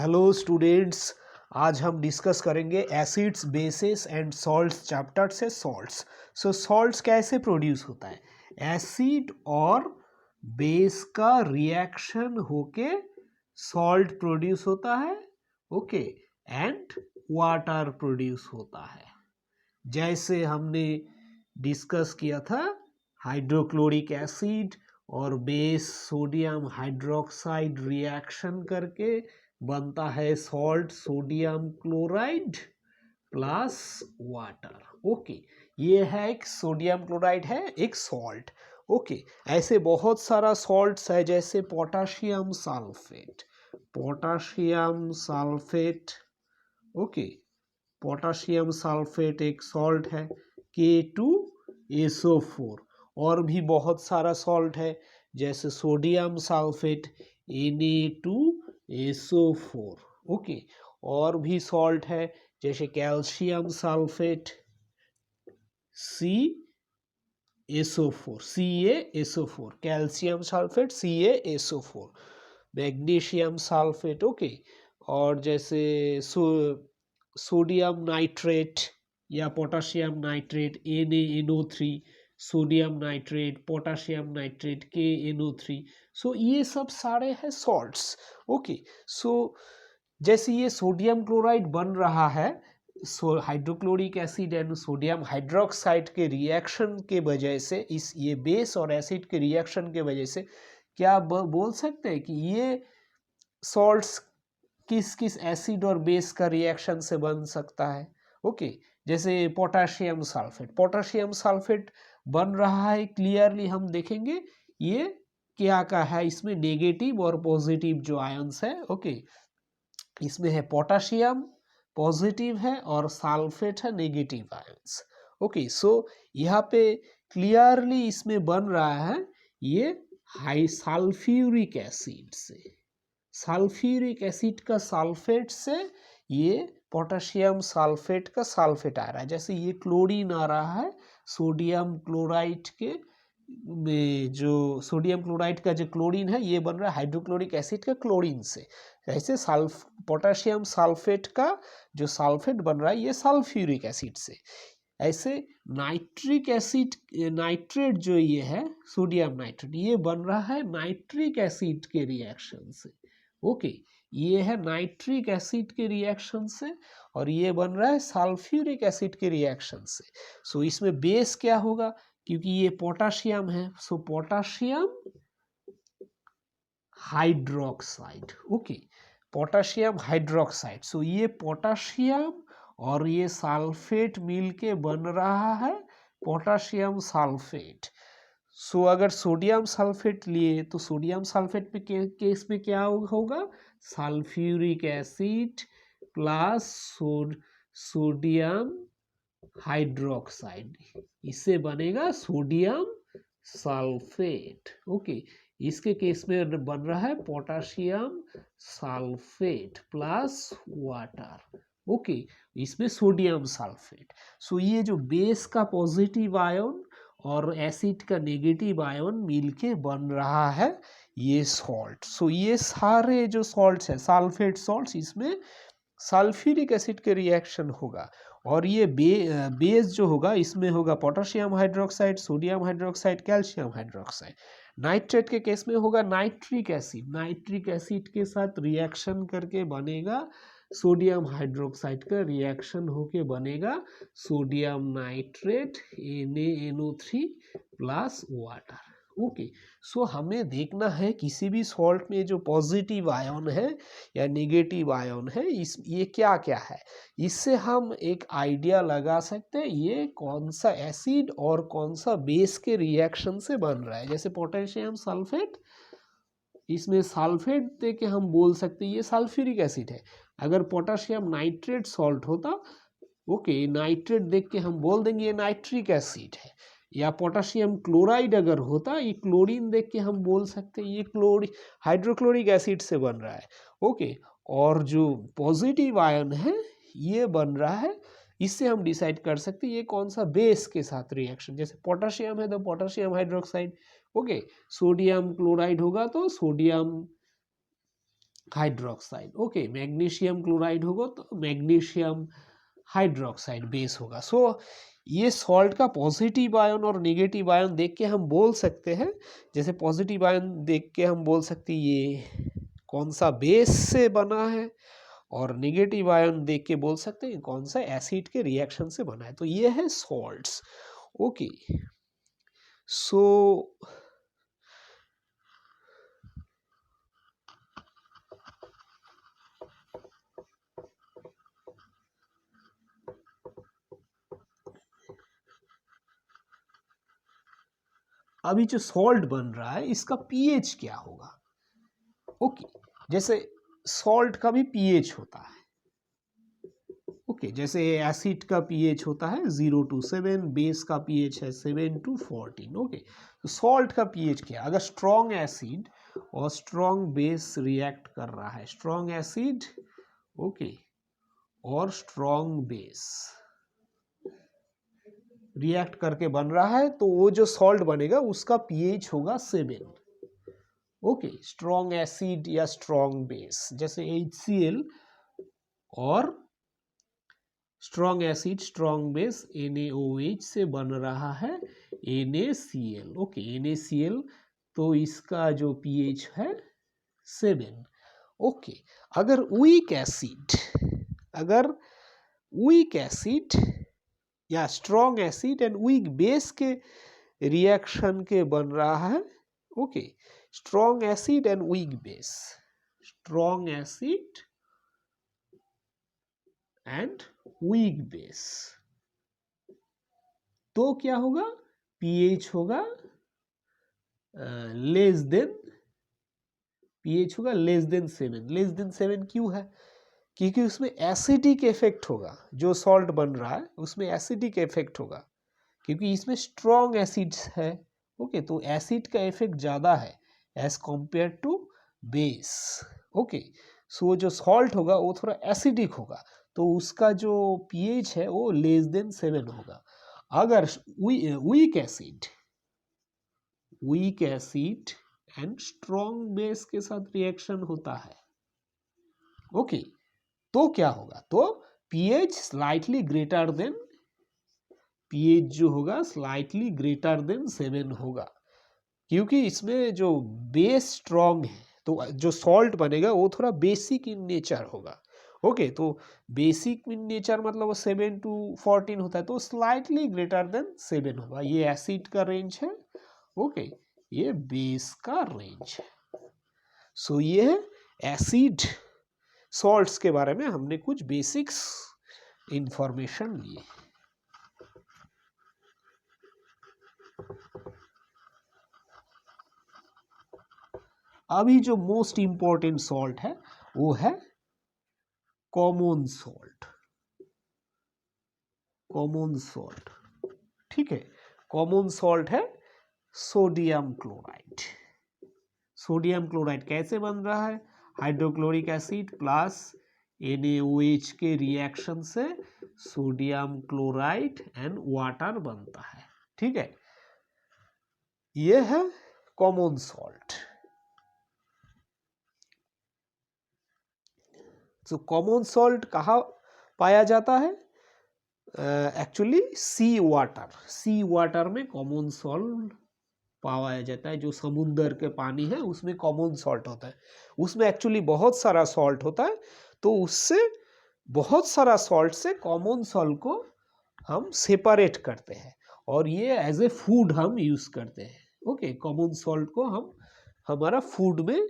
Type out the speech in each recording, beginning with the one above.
Hello students, आज हम discuss करेंगे acids bases and salts chapter से सॉल्ट्स। सॉल्ट्स कैसे प्रोड्यूस होता है? एसिड और बेस का रिएक्शन होके सॉल्ट प्रोड्यूस होता है, ओके, एंड वाटर प्रोड्यूस होता है। जैसे हमने डिस्कस किया था, हाइड्रोक्लोरिक एसिड और बेस सोडियम हाइड्रोक्साइड रिएक्शन करके बनता है salt sodium chloride plus water. Okay, ये है एक सोडियम क्लोराइड है, एक सॉल्ट। ओके, ऐसे बहुत सारा सॉल्ट्स है, जैसे potassium sulphate. Potassium sulphate, okay, potassium sulphate एक सॉल्ट है, K2SO4। और भी बहुत सारा सॉल्ट है, जैसे सोडियम सल्फेट Na2SO4। ओके, और भी सॉल्ट है, जैसे calcium sulphate CaSO4, calcium sulphate CaSO4। Magnesium sulphate, okay, और जैसे सोडियम नाइट्रेट या potassium nitrate NaNO3, sodium nitrate, potassium nitrate KNO3। ये सब सारे हैं सॉल्ट्स। ओके, जैसे ये सोडियम क्लोराइड बन रहा है, hydrochloric acid and sodium hydroxide के रिएक्शन के वजह से, इस ये बेस और एसिड के रिएक्शन के वजह से क्या बोल सकते हैं कि ये सॉल्ट्स किस किस एसिड और बेस का रिएक्शन से बन सकता है? ओके, जैसे पोटाशियम सल्फेट बन रहा है, क्लियरली हम देखेंगे ये क्या का है, इसमें नेगेटिव और पॉजिटिव जो आयंस है। ओके, इसमें है पोटाशियम पॉजिटिव है और सल्फेट है नेगेटिव आयंस। ओके, यहाँ पे क्लियरली इसमें बन रहा है ये हाई सल्फ्यूरिक एसिड से, सल्फ्यूरिक एसिड का सल्फेट से ये पोटाशियम सल्फेट का सल्फेट आ रहा है। जैसे ये क्लोरीन आ रहा है सोडियम क्लोराइड के में, जो सोडियम क्लोराइड का जो क्लोरीन है ये बन रहा है हाइड्रोक्लोरिक एसिड का क्लोरीन से। ऐसे पोटाशियम सल्फेट का जो सल्फेट बन रहा है ये सल्फ्यूरिक एसिड से। ऐसे नाइट्रिक एसिड, नाइट्रेट जो ये है सोडियम नाइट्रेट, ये बन रहा है नाइट्रिक एसिड के रिएक्शन से। ओके, ये है नाइट्रिक एसिड के रिएक्शन से और ये बन रहा है सल्फ्यूरिक एसिड के रिएक्शन से। इसमें बेस क्या होगा, क्योंकि ये पोटाशियम है, potassium hydroxide. Okay, potassium hydroxide. ये पोटाशियम और ये सल्फेट मिलके बन रहा है पोटाशियम सल्फेट। अगर सोडियम सल्फेट लिए तो सोडियम सल्फेट में केस में क्या होगा, sulphuric acid plus sodium hydroxide, इससे बनेगा सोडियम सल्फेट। ओके, इसके केस में बन रहा है potassium sulphate plus water. Okay, इसमें सोडियम सल्फेट। ये जो बेस का पॉजिटिव आयन और एसिड का नेगेटिव आयन मिलके बन रहा है ये सॉल्ट। ये सारे जो सॉल्ट्स है सल्फेट सॉल्ट्स, इसमें सल्फ्यूरिक एसिड के रिएक्शन होगा और ये बेस जो होगा इसमें होगा potassium hydroxide, sodium hydroxide, calcium hydroxide. Nitrate के केस में होगा नाइट्रिक एसिड, नाइट्रिक एसिड के साथ रिएक्शन करके बनेगा सोडियम हाइड्रोक्साइड का रिएक्शन होके बनेगा sodium nitrate NaNO3 plus water. Okay, हमें देखना है किसी भी सॉल्ट में जो पॉजिटिव आयन है या नेगेटिव आयन है, ये क्या क्या है, इससे हम एक आइडिया लगा सकते हैं ये कौन सा एसिड और कौन सा बेस के रिएक्शन से बन रहा है। जैसे पोटेशियम सल्फेट, इसमें सल्फेट दे के हम बोल सकते हैं ये सल्फ्यूरिक एसिड है। अगर पोटाशियम नाइट्रेट सॉल्ट होता, ओके, नाइट्रेट देख के हम बोल देंगे ये नाइट्रिक एसिड है। या पोटाशियम क्लोराइड अगर होता, ये क्लोरीन देख के हम बोल सकते हैं ये हाइड्रोक्लोरिक एसिड से बन रहा है। ओके, और जो पॉजिटिव आयन है ये बन रहा है, इससे हम डिसाइड कर सकते हैं ये कौन सा बेस के साथ रिएक्शन। जैसे पोटाशियम है तो potassium hydroxide, okay, sodium chloride होगा तो sodium hydroxide. Okay, magnesium chloride होगा तो मैग्नीशियम हाइड्रोक्साइड बेस होगा। सो ये सॉल्ट का पॉजिटिव आयन और नेगेटिव आयन देख के हम बोल सकते हैं, जैसे पॉजिटिव आयन देख के हम बोल सकते हैं ये कौन सा बेस से बना है, और नेगेटिव आयन देख के बोल सकते हैं कौन सा एसिड के रिएक्शन से बना है। तो ये है सॉल्ट्स। ओके, सो अभी जो सॉल्ट बन रहा है इसका पीएच क्या होगा। ओके, जैसे सॉल्ट का भी पीएच होता है। ओके, जैसे एसिड का पीएच होता है 0 to 7, बेस का पीएच है 7 to 14। ओके, तो सॉल्ट का पीएच क्या है? अगर स्ट्रॉन्ग एसिड और स्ट्रॉन्ग बेस रिएक्ट कर रहा है, स्ट्रॉन्ग एसिड ओके और स्ट्रॉन्ग बेस रिएक्ट करके बन रहा है, तो वो जो सॉल्ट बनेगा उसका पीएच होगा 7। ओके, स्ट्रॉन्ग एसिड या स्ट्रॉन्ग बेस, जैसे HCl और strong acid strong base NaOH से बन रहा है NaCl। ओके, NaCl, तो इसका जो पीएच है 7। ओके, अगर वीक एसिड या strong acid and weak base के रिएक्शन के बन रहा है, okay, strong acid and weak base, strong acid and weak base, तो क्या होगा? पीएच होगा लेस देन, पीएच होगा लेस देन 7। लेस देन 7 क्यों है? क्योंकि उसमें एसिडिक इफेक्ट होगा, जो सॉल्ट बन रहा है उसमें एसिडिक इफेक्ट होगा, क्योंकि इसमें स्ट्रॉन्ग एसिड्स है। ओके, तो एसिड का इफेक्ट ज़्यादा है as compare to base. Okay, so जो सॉल्ट होगा वो थोड़ा एसिडिक होगा, तो उसका जो पीएच है वो लेस देन 7 होगा। अगर weak acid and strong base के साथ रिएक्शन होता है, ओके, तो क्या होगा? तो pH slightly greater than, pH जो होगा स्लाइटली ग्रेटर देन 7 होगा, क्योंकि इसमें जो बेस स्ट्रॉन्ग है, तो जो सॉल्ट बनेगा वो थोड़ा बेसिक इन नेचर होगा। ओके, तो बेसिक इन नेचर मतलब वो 7 to 14 होता है, तो स्लाइटली ग्रेटर देन 7 होगा। ये एसिड का रेंज है, ओके, ये बेस का रेंज है। सो ये एसिड सॉल्ट्स के बारे में हमने कुछ बेसिक्स इंफॉर्मेशन ली। अभी जो मोस्ट इंपॉर्टेंट सॉल्ट है वो है कॉमन सॉल्ट। कॉमन सॉल्ट, ठीक है, कॉमन सॉल्ट है सोडियम क्लोराइड। सोडियम क्लोराइड कैसे बन रहा है? हाइड्रोक्लोरिक एसिड प्लस NaOH के रिएक्शन से सोडियम क्लोराइड एंड वाटर बनता है, ठीक है, ये है कॉमन सॉल्ट। तो कॉमन सॉल्ट कहाँ पाया जाता है? एक्चुअली सी वाटर में कॉमन सॉल्ट पाया जाता है। जो समुंदर के पानी है उसमें कॉमन सॉल्ट होता है, उसमें एक्चुअली बहुत सारा सॉल्ट होता है, तो उससे बहुत सारा सॉल्ट से कॉमन सॉल्ट को हम सेपरेट करते हैं, और ये एज ए फूड हम यूज करते हैं। ओके, कॉमन सॉल्ट को हम हमारा फूड में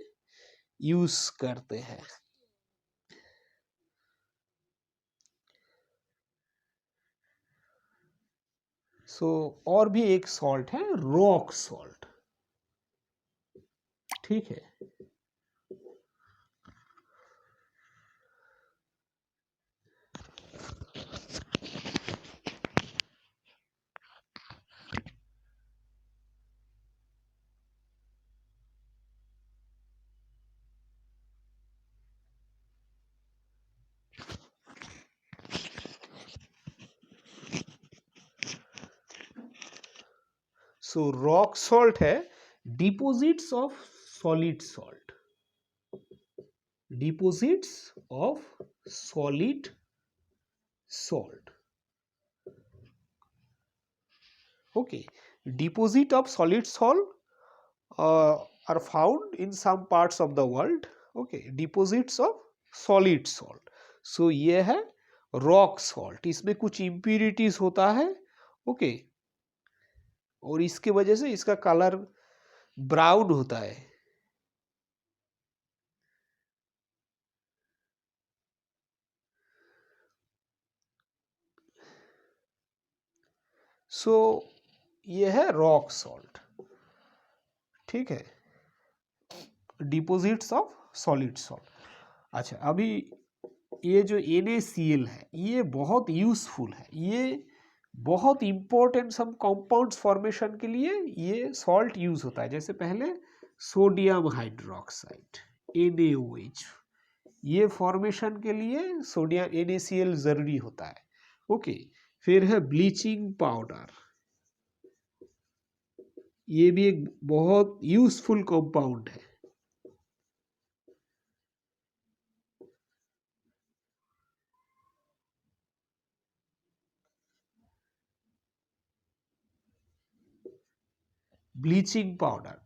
यूज करते हैं। सो और भी एक सॉल्ट है रॉक सॉल्ट, ठीक है। सो रॉक सॉल्ट है deposits of solid salt, deposits of solid salt. Okay, deposit of solid salt are found in some parts of the world. Okay, deposits of solid salt. So ये है rock salt, इसमें कुछ impurities होता है. Okay, और इसके वजह से इसका कलर ब्राउन होता है. सो ये है रॉक सॉल्ट. ठीक है, डिपोजिट्स ऑफ सॉलिड सॉल्ट. अच्छा, अभी ये जो NaCl है ये बहुत यूजफुल है, ये बहुत इंपॉर्टेंट सम कंपाउंड्स फॉर्मेशन के लिए ये सॉल्ट यूज होता है. जैसे पहले सोडियम हाइड्रोक्साइड NaOH, ये फॉर्मेशन के लिए सोडियम NaCl जरूरी होता है. ओके, फिर है ब्लीचिंग पाउडर, ये भी एक बहुत यूजफुल कंपाउंड है. Bleaching powder,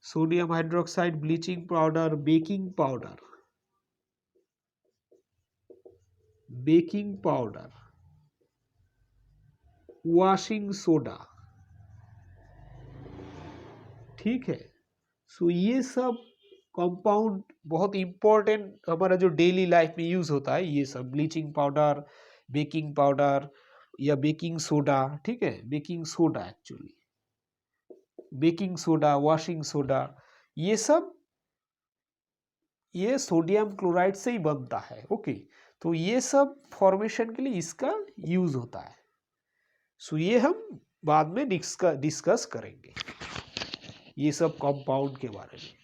sodium hydroxide, bleaching powder, baking powder, baking powder, washing soda. ठीक है, सो ये सब कंपाउंड बहुत इंपॉर्टेंट हमारा जो डेली लाइफ में यूज होता है. ये सब ब्लीचिंग पाउडर, बेकिंग पाउडर या बेकिंग सोडा. ठीक है, baking soda actually, baking soda, washing soda, ये सब ये सोडियम क्लोराइड से ही बनता है. ओके, तो ये सब फॉर्मेशन के लिए इसका यूज होता है. सो ये हम बाद में डिस्कस करेंगे ये सब कंपाउंड के बारे में.